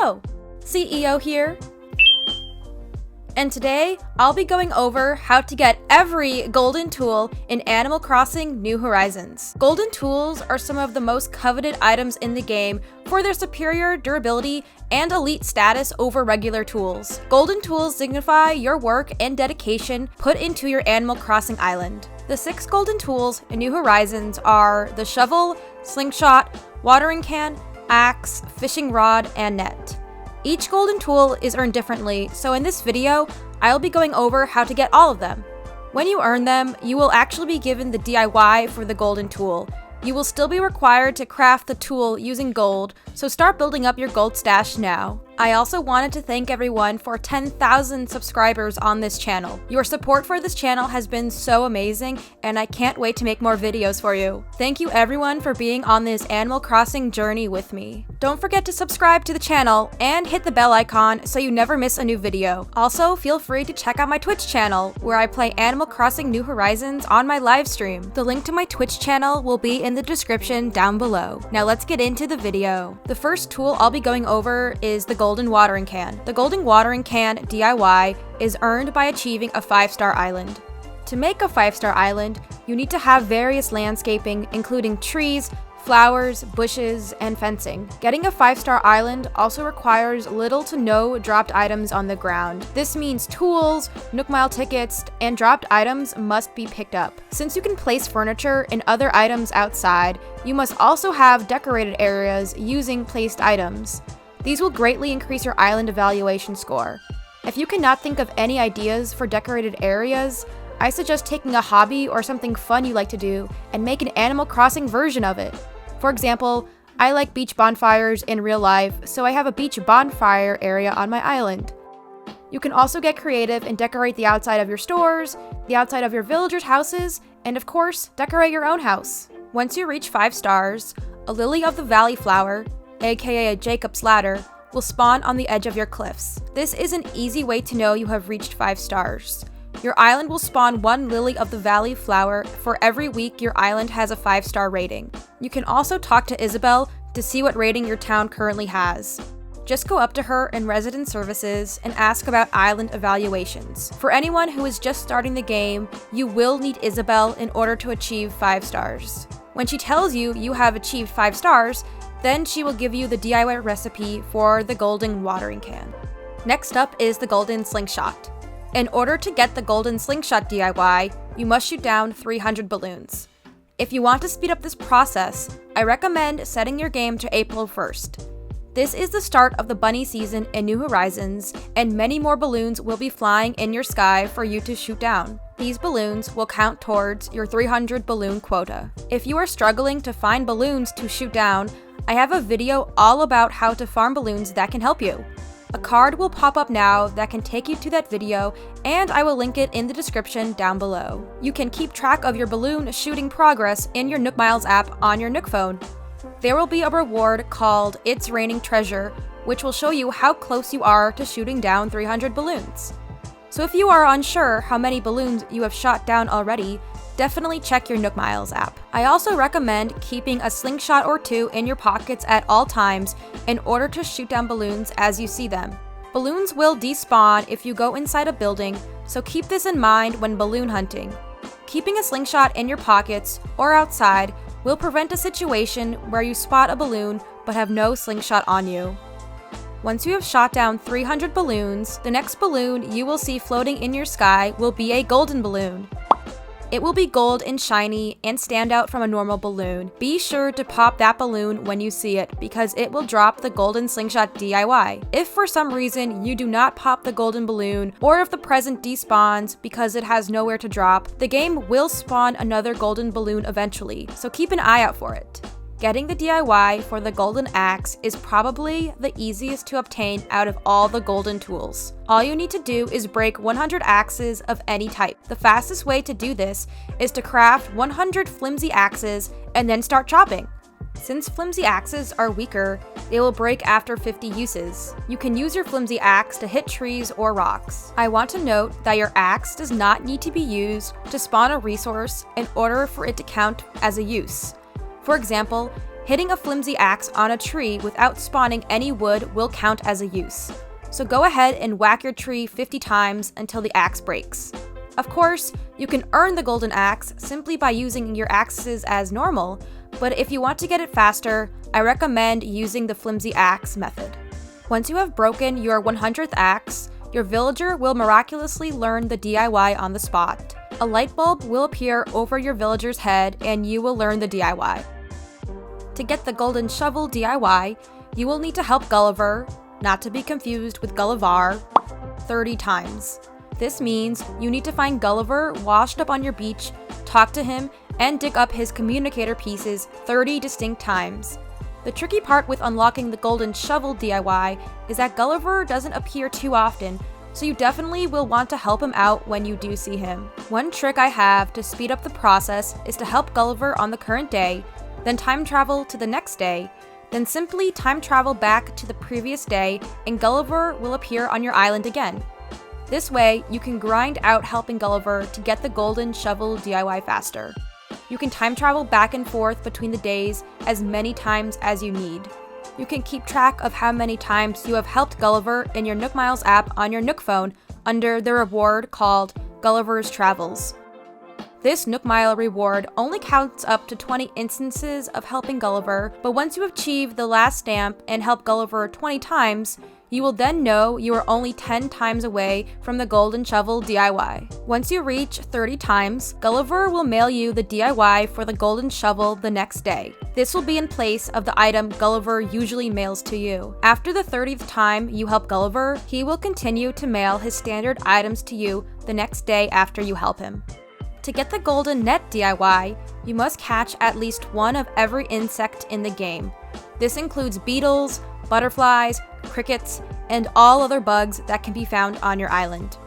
Hello, CEO here. And today, I'll be going over how to get every golden tool in Animal Crossing New Horizons. Golden tools are some of the most coveted items in the game for their superior durability and elite status over regular tools. Golden tools signify your work and dedication put into your Animal Crossing island. The 6 golden tools in New Horizons are the shovel, slingshot, watering can, axe, fishing rod, and net. Each golden tool is earned differently, so in this video, I'll be going over how to get all of them. When you earn them, you will actually be given the DIY for the golden tool. You will still be required to craft the tool using gold, so start building up your gold stash now. I also wanted to thank everyone for 10,000 subscribers on this channel. Your support for this channel has been so amazing, and I can't wait to make more videos for you. Thank you everyone for being on this Animal Crossing journey with me. Don't forget to subscribe to the channel and hit the bell icon so you never miss a new video. Also, feel free to check out my Twitch channel, where I play Animal Crossing New Horizons on my live stream. The link to my Twitch channel will be in the description down below. Now let's get into the video. The first tool I'll be going over is the golden watering can. The golden watering can DIY is earned by achieving a 5-star island. To make a 5-star island, you need to have various landscaping, including trees, flowers, bushes, and fencing. Getting a 5-star island also requires little to no dropped items on the ground. This means tools, Nook Mile tickets, and dropped items must be picked up. Since you can place furniture and other items outside, you must also have decorated areas using placed items. These will greatly increase your island evaluation score. If you cannot think of any ideas for decorated areas, I suggest taking a hobby or something fun you like to do and make an Animal Crossing version of it. For example, I like beach bonfires in real life, so I have a beach bonfire area on my island. You can also get creative and decorate the outside of your stores, the outside of your villagers' houses, and of course, decorate your own house. Once you reach 5 stars, a lily of the valley flower, aka a Jacob's ladder, will spawn on the edge of your cliffs. This is an easy way to know you have reached 5 stars. Your island will spawn 1 lily of the valley flower for every week your island has a 5-star rating. You can also talk to Isabelle to see what rating your town currently has. Just go up to her in resident services and ask about island evaluations. For anyone who is just starting the game, you will need Isabelle in order to achieve 5 stars. When she tells you you have achieved 5 stars, then she will give you the DIY recipe for the golden watering can. Next up is the golden slingshot. In order to get the golden slingshot DIY, you must shoot down 300 balloons. If you want to speed up this process, I recommend setting your game to April 1st. This is the start of the bunny season in New Horizons, and many more balloons will be flying in your sky for you to shoot down. These balloons will count towards your 300 balloon quota. If you are struggling to find balloons to shoot down, I have a video all about how to farm balloons that can help you. A card will pop up now that can take you to that video, and I will link it in the description down below. You can keep track of your balloon shooting progress in your Nook Miles app on your Nook phone. There will be a reward called It's Raining Treasure, which will show you how close you are to shooting down 300 balloons. So if you are unsure how many balloons you have shot down already, definitely check your Nook Miles app. I also recommend keeping a slingshot or 2 in your pockets at all times in order to shoot down balloons as you see them. Balloons will despawn if you go inside a building, so keep this in mind when balloon hunting. Keeping a slingshot in your pockets or outside will prevent a situation where you spot a balloon but have no slingshot on you. Once you have shot down 300 balloons, the next balloon you will see floating in your sky will be a golden balloon. It will be gold and shiny and stand out from a normal balloon. Be sure to pop that balloon when you see it, because it will drop the golden slingshot DIY. If for some reason you do not pop the golden balloon, or if the present despawns because it has nowhere to drop, the game will spawn another golden balloon eventually, so keep an eye out for it. Getting the DIY for the golden axe is probably the easiest to obtain out of all the golden tools. All you need to do is break 100 axes of any type. The fastest way to do this is to craft 100 flimsy axes and then start chopping. Since flimsy axes are weaker, they will break after 50 uses. You can use your flimsy axe to hit trees or rocks. I want to note that your axe does not need to be used to spawn a resource in order for it to count as a use. For example, Hitting a flimsy axe on a tree without spawning any wood will count as a use. So go ahead and whack your tree 50 times until the axe breaks. Of course, you can earn the golden axe simply by using your axes as normal, but if you want to get it faster, I recommend using the flimsy axe method. Once you have broken your 100th axe, your villager will miraculously learn the DIY on the spot. A light bulb will appear over your villager's head and you will learn the DIY. To get the golden shovel DIY, you will need to help Gulliver, not to be confused with Gullivar, 30 times. This means you need to find Gulliver washed up on your beach, talk to him, and dig up his communicator pieces 30 distinct times. The tricky part with unlocking the golden shovel DIY is that Gulliver doesn't appear too often, so you definitely will want to help him out when you do see him. One trick I have to speed up the process is to help Gulliver on the current day, then time travel to the next day, then simply time travel back to the previous day and Gulliver will appear on your island again. This way, you can grind out helping Gulliver to get the golden shovel DIY faster. You can time travel back and forth between the days as many times as you need. You can keep track of how many times you have helped Gulliver in your Nook Miles app on your Nook phone under the reward called Gulliver's Travels. This Nook Mile reward only counts up to 20 instances of helping Gulliver, but once you achieve the last stamp and help Gulliver 20 times, you will then know you are only 10 times away from the golden shovel DIY. Once you reach 30 times, Gulliver will mail you the DIY for the golden shovel the next day. This will be in place of the item Gulliver usually mails to you. After the 30th time you help Gulliver, he will continue to mail his standard items to you the next day after you help him. To get the golden net DIY, you must catch at least one of every insect in the game. This includes beetles, butterflies, crickets, and all other bugs that can be found on your island.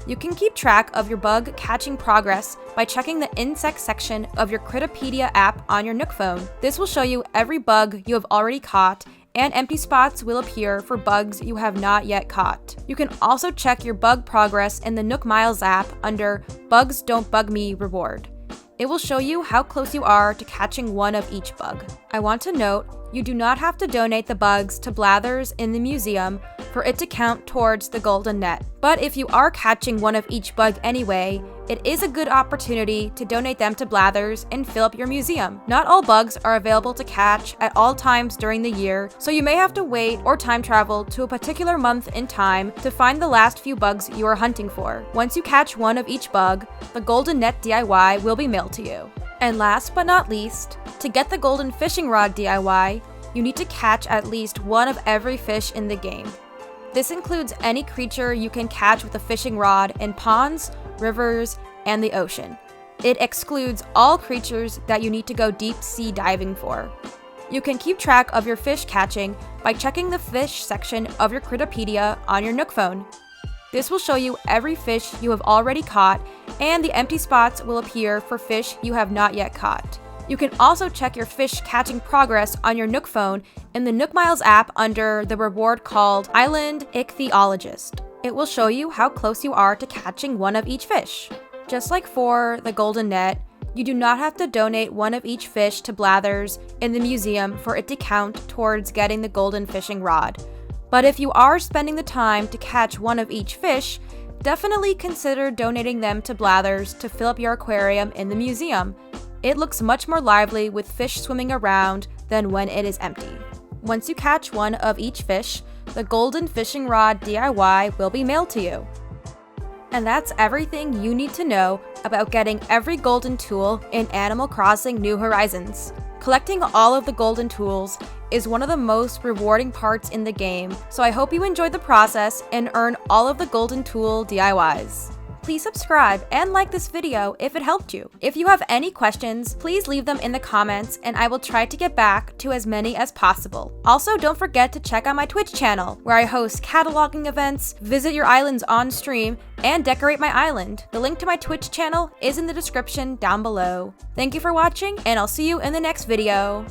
You can keep track of your bug catching progress by checking the insect section of your Crittopedia app on your Nook phone. This will show you every bug you have already caught, and empty spots will appear for bugs you have not yet caught. You can also check your bug progress in the Nook Miles app under Bugs Don't Bug Me reward. It will show you how close you are to catching one of each bug. I want to note, you do not have to donate the bugs to Blathers in the museum for it to count towards the golden net. But if you are catching one of each bug anyway, it is a good opportunity to donate them to Blathers and fill up your museum. Not all bugs are available to catch at all times during the year, so you may have to wait or time travel to a particular month in time to find the last few bugs you are hunting for. Once you catch one of each bug, the golden net DIY will be mailed to you. And last but not least, to get the golden fishing rod DIY, you need to catch at least one of every fish in the game. This includes any creature you can catch with a fishing rod in ponds, rivers, and the ocean. It excludes all creatures that you need to go deep sea diving for. You can keep track of your fish catching by checking the fish section of your Crittopedia on your Nook phone. This will show you every fish you have already caught, and the empty spots will appear for fish you have not yet caught. You can also check your fish catching progress on your Nook phone in the Nook Miles app under the reward called Island Ichthyologist. It will show you how close you are to catching one of each fish. Just like for the golden net, you do not have to donate one of each fish to Blathers in the museum for it to count towards getting the golden fishing rod. But if you are spending the time to catch one of each fish, definitely consider donating them to Blathers to fill up your aquarium in the museum. It looks much more lively with fish swimming around than when it is empty. Once you catch one of each fish, the golden fishing rod DIY will be mailed to you. And that's everything you need to know about getting every golden tool in Animal Crossing New Horizons. Collecting all of the golden tools is one of the most rewarding parts in the game, so I hope you enjoyed the process and earn all of the golden tool DIYs. Please subscribe and like this video if it helped you. If you have any questions, please leave them in the comments and I will try to get back to as many as possible. Also, don't forget to check out my Twitch channel, where I host cataloging events, visit your islands on stream, and decorate my island. The link to my Twitch channel is in the description down below. Thank you for watching, and I'll see you in the next video.